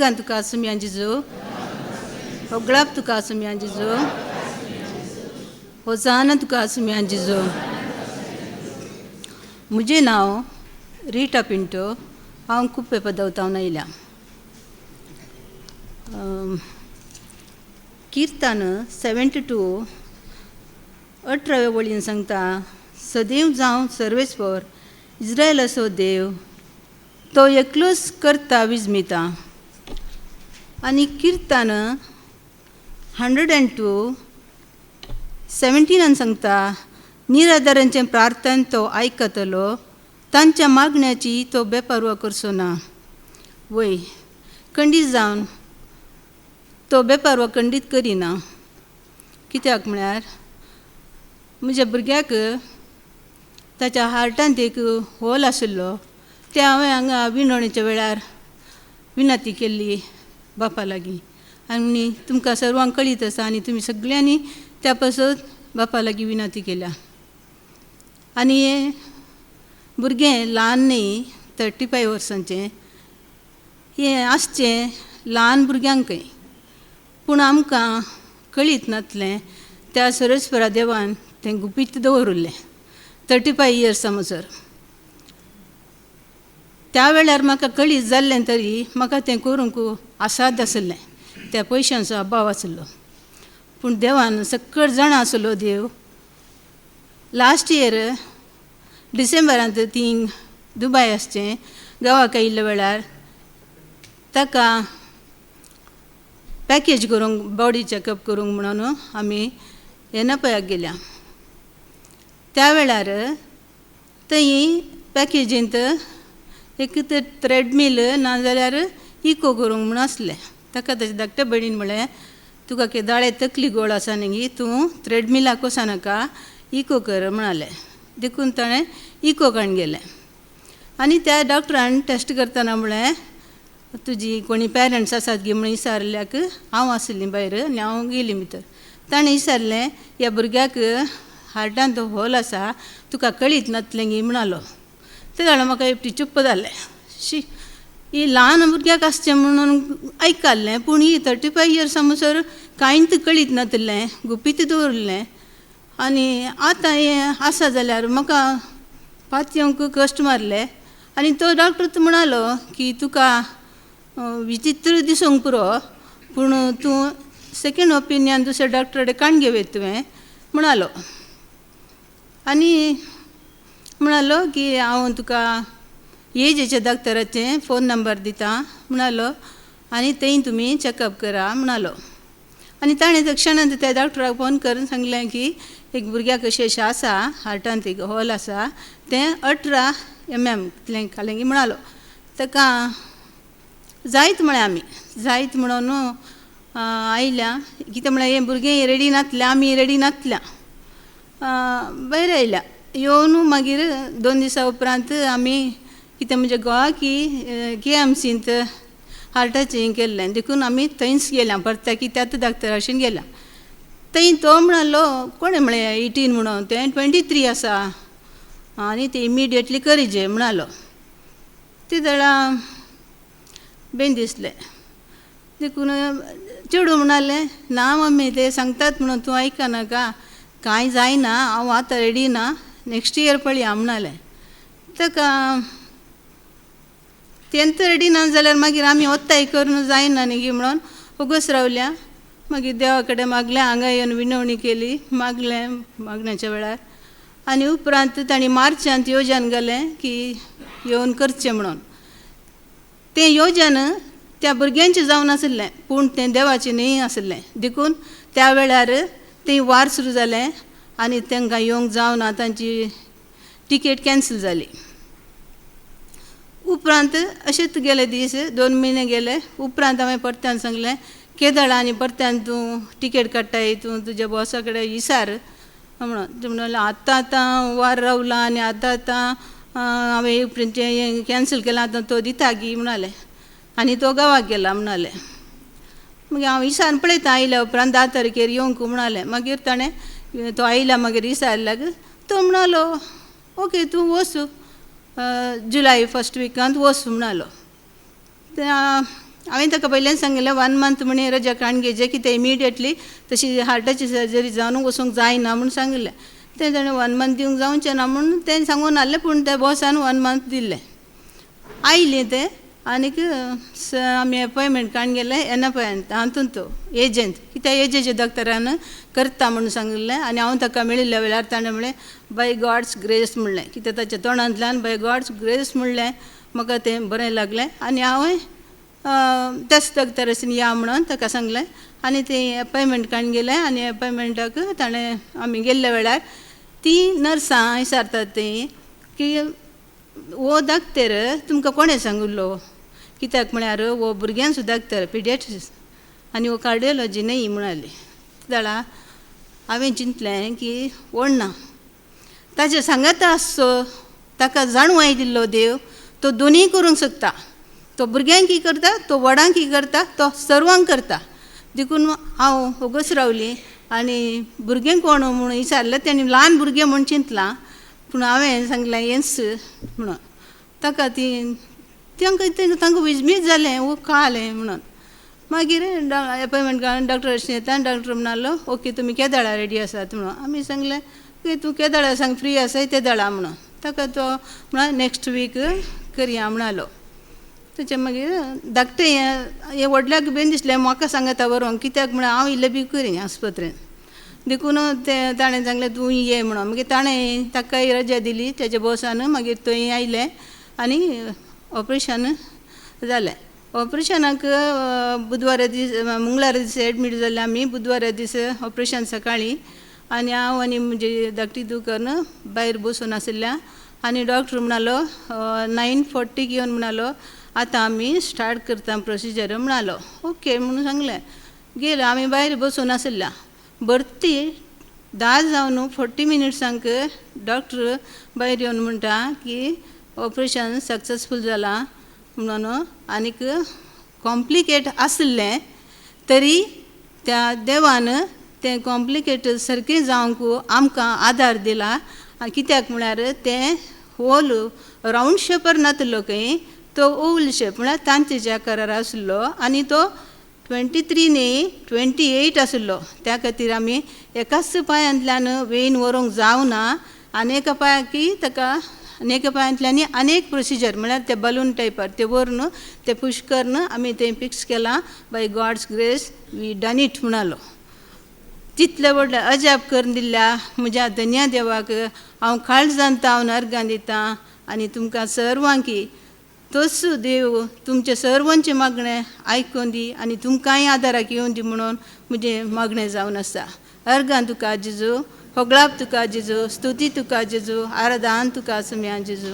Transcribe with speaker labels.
Speaker 1: उदगां तुका आसुमियां जिजो होगळाप तुका आसुमियां जिजो होसाना तुका आसुमियां जिजो. म्हजें नांव रिटा पिंटो. हांव कुप्पे पदवतावन आयल्या. किर्तन 72 18व्या वळीन सांगता, सदैव जावं सर्वेस्वर इस्रायेलाचो देव तो एकलोच करता विजमिता. आनी किर्तन 102 17 सांगता, निराधारांचें प्रार्थन तो आयकतलो, तांच्या मागण्याची तो बेपरवा करचो ना. वय खंडीत जावन तो बेपरवा खंडीत करिना. कित्याक म्हळ्यार म्हज्या भुरग्याक ताच्या हार्टांत एक होल आशिल्लो. ते हांवें हांगा विणवणेच्या वेळार विनंती केल्ली बापा लागीं. आनी तुमकां सर्वांक कळीत आसा आनी तुमी सगळ्यांनी त्या पासत बापा लागीं विनंती केल्या. आनी हें भुरगें ल्हान न्ही, 35 वर्सांचें हें आसचें ल्हान भुरग्यांकय. पूण आमकां कळीत नासलें त्या सर्वेस्परा देवान तें गुपीत दवरलें 35 इयर्सां म्हणसर. त्या वेळार म्हाका कळीत जाल्लें तरी म्हाका तें करूंक आसाद आसलें. त्या पयशांचो अभाव आसलो. पूण देवान सकयल जाणा आसलो देव. लास्ट इयर डिसेंबरांत तीं दुबय आसचें गांवाक आयिल्ल्या वेळार ताका पॅकेज करूंक बॉडी चॅकअप करूंक म्हणून आमी येनापयाक गेल्या. त्या वेळार थंय पॅकेजींत एक तर थ्रेडमील नाजाल्यार इको करूंक म्हूण आसलें. ताका ताच्या धाकट्या भयणीन म्हळें, तुका दाळे तकली गोड आसा न्ही, तूं थ्रेडमिलाक वचनाका, इको कर म्हणालें. देखून ताणें इको काडून गेलें. आनी त्या डॉक्टरान टेस्ट करतना म्हळें, तुजी कोणी पेरंट्स आसात गे म्हणून विचारल्याक हांव आसलीं भायर आनी हांव गेलीं भितर. ताणें विचारलें, ह्या भुरग्याक हार्टांत होल आसा, तुका कळीत नासलें गे म्हणालो. ते जाल्यार म्हाका एकटी चुप्प जालें. ही ल्हान भुरग्याक आसचें म्हणून आयकल्लें, पूण ही 35 इयर्सां म्हणसर कांयच कळीत नासलें, गुपीत दवरलें. आनी आतां हें आसा जाल्यार म्हाका पात येवंक कश्ट मारले. आनी तो डॉक्टर म्हणालो की तुका विचित्र दिसूंक पुरो, पूण तूं सेकेंड ओपिनियन दुसऱ्या डॉक्टरा कडेन काण घेवया तुवें म्हणालो. आनी म्हणालो की हांव तुका एजेच्या डॉक्टराचें फोन नंबर दितां म्हणालो, आनी थंय तुमी चॅकअप करा म्हणालो. आनी ताणें तक्षणांत त्या डॉक्टराक फोन करून सांगलें की एक भुरग्याक अशें आसा, हार्टांत एक होल आसा, तें 18 mm इतलें कालें गी म्हणालो. ताका जायत म्हळें आमी, जायत म्हणून आयल्या. कितें म्हळ्यार हें भुरगें रेडी नासलें, आमी रेडी नासल्या, भायर आयल्या. येवन मागीर 2 दिसां उपरांत आमी कितें म्हणजे गोवा KMCंत हार्टाचें हें केल्लें. देखून आमी थंयच गेल्या, परत्या की त्याच डॉक्टराशीन गेल्या. थंय तो म्हणालो, कोणें म्हळें 18 म्हणून, तें 23 आसा आनी ते इमिडिएटली करिजे म्हणालो. ते जाल्यार बेन दिसलें. देखून चेडूं म्हणालें, ना मम्मी ते सांगतात म्हणून तूं आयकनाका, कांय जायना, हांव आतां रेडी ना, नेक्स्ट इयर पळया म्हणालें. ताका तेंत रेडी ना जाल्यार मागीर आमी वत्ताय करून जायना न्ही गे म्हणून वगोस रावल्या. मागीर देवा कडेन मागलें, हांगा येवन विनवणी केली, मागलें मागण्याच्या वेळार. आनी उपरांत तांणी मार्चांत येवजन घालें की येवन करचें म्हणून. तें येवजन त्या भुरग्यांचें जावन आसलें, पूण तें देवाचें न्ही आसलें. देखून त्या वेळार तें वार सुरू जालें आनी तांकां येवंक जावना, तांची टिकेट कॅन्सल जाली. उपरांत अशेंच गेले दीस, 2 म्हयने गेले. उपरांत हांवें परत्यान सांगलें, केदळ आनी परत्यान तूं टिकेट काडटाय, तूं तुज्या बॉसा कडेन विचार म्हणून. ते म्हणलें आतां वार रावला आनी आतां हांवें हें कॅन्सल केलां, आतां तो दिता गी म्हणालें. आनी तो गांवाक गेला म्हणालें. मागीर हांव विचारून पळयता आयल्या उपरांत 10 तारखेर येवंक म्हणालें. मागीर ताणें तो आयला मागीर विचारल्याक तो म्हणालो, ओके तूं वच, जुलय 1st विकांत वच म्हणालो. हांवें ताका पयल्यान सांगिल्लें 1 मंथ म्हणे रजा काडून घेवचें कितें इमिडियटली तशी हार्टाची सर्जरी जावन वचूंक जायना म्हूण सांगिल्लें. तें ताणें 1 मंथ दिवंक जावचें ना म्हूण तें सांगून आहलें, पूण त्या बॉसान 1 मंथ दिल्लें. आयलें तें आनीक आमी अपॉयंटमेंट काडून गेले एनअपॉयंट हातून तो एजंट, कित्याक एजेच्या दोतोरान करता म्हणून सांगिल्लें. आनी हांव ताका मेळिल्ल्या वेळार ताणें म्हणलें बाय गॉड्स ग्रेस म्हणलें, कित्याक ताच्या तोंडांतल्यान बाय गॉड्स ग्रेस म्हणलें. म्हाका तें बरें लागलें आनी हांवें त्याच दोतोरासून या म्हणून ताका सांगलें. आनी तें अपॉयंटमेंट काडून गेलें आनी अपॉयंटमेंटाक ताणें आमी गेल्ल्या वेळार ती नर्सां विचारतात तीं की वो दाक्तर तुमकां कोणें सांगिल्लो, कित्याक म्हळ्यार वो भुरग्यांचो दाक्तर पिडियाट्रिस्ट आनी वो कार्डियोलॉजी न्ही म्हणाली. जाल्यार हांवें चिंतलें की ओडना ताजें सांगाता आसचो, ताका जाणवाय दिल्लो देव तो दोनीय करूंक शकता. तो भुरग्यांकय करता, तो व्हडांकय करता, तो सर्वांक करता. देखून हांव वगस रावली आनी भुरगें कोण म्हूण विचारलें. तेणी ल्हान भुरगें म्हूण चिंतलां, पूण हांवें सांगलें येस म्हणून. ताका तांकां विजमीत जालें वो कळलें म्हणून. मागीर अपॉयंटमेंट काडून डॉक्टराचें येता आनी डॉक्टर म्हणलो ओके तुमी केदाळा रेडी आसात म्हणून. आमी सांगलें की तूं केदाळा सांग फ्री आसाय ते धाडा म्हणून. ताका तो म्हणून नेक्स्ट वीक करया म्हणालो. ताचे मागीर धाकटें हें व्हडल्याक बीन दिसलें म्हाका सांगाता व्हरूंक, कित्याक म्हण हांव इल्लें बी करी आस्पत्रेन. देखून तें ताणें सांगलें तूं ये म्हणून. मागीर ताणें ताकाय रजा दिली तेज्या बॉसान. मागीर थंय आयलें आनी ऑपरेशन जालें. ऑपरेशनाक बुधवारा दीस मंगळारा दीस एडमीट जाल्ले आमी. बुधवारा दीस ऑपरेशन सकाळीं आनी हांव आनी म्हजी धाकटी दुकन भायर बसून आशिल्ल्या. आनी डॉक्टर म्हणलो 9:40 येवन म्हणलो आतां आमी स्टार्ट करता प्रोसिजर म्हणलो. ओके म्हणून सांगलें. गेलो आमी भायर बसून आशिल्ल्या. भरती 10 जावन 40 मिनिट्सांक डॉक्टर भायर येवन म्हणटा की ऑपरेशन सक्सेसफूल जालां म्हणून. आनीक कॉम्प्लिकेट आसलें तरी त्या देवान तें कॉम्प्लिकेट सारकें जावंक आमकां आदार दिला. कित्याक म्हळ्यार तें होल रावंड शेपर नासलो खंय, तो ओवल शेप म्हळ्यार तांतेच्या आकारार आशिल्लो आनी तो 23 न्ही 28 आशिल्लो. त्या खातीर आमी एकाच पांयांतल्यान वेन व्हरूंक जावना. आनेका पांयाकी ताका आनेका पांयांतल्यानी आनेक प्रोसिजर म्हळ्यार ते बलून टायपार ते व्हरून ते पुश करून आमी तें फिक्स केलां. By God's grace we done it म्हणलो. तितले व्हडले अजाप करून दिल्ल्या म्हज्या धन्या देवाक हांव काळजान तावन अर्गां दितां. आनी तुमकां सर्वांकी तोच देव तुमचे सर्वांचें मागणें आयकून दी आनी तुमकांय आदाराक येवन दी म्हणून म्हजें मागणें जावन आसा. अर्गां तुका जेजू, होगळाप तुका जेजू, स्तुती तुका जेजू, आराधन तुका सुम्या जेजू.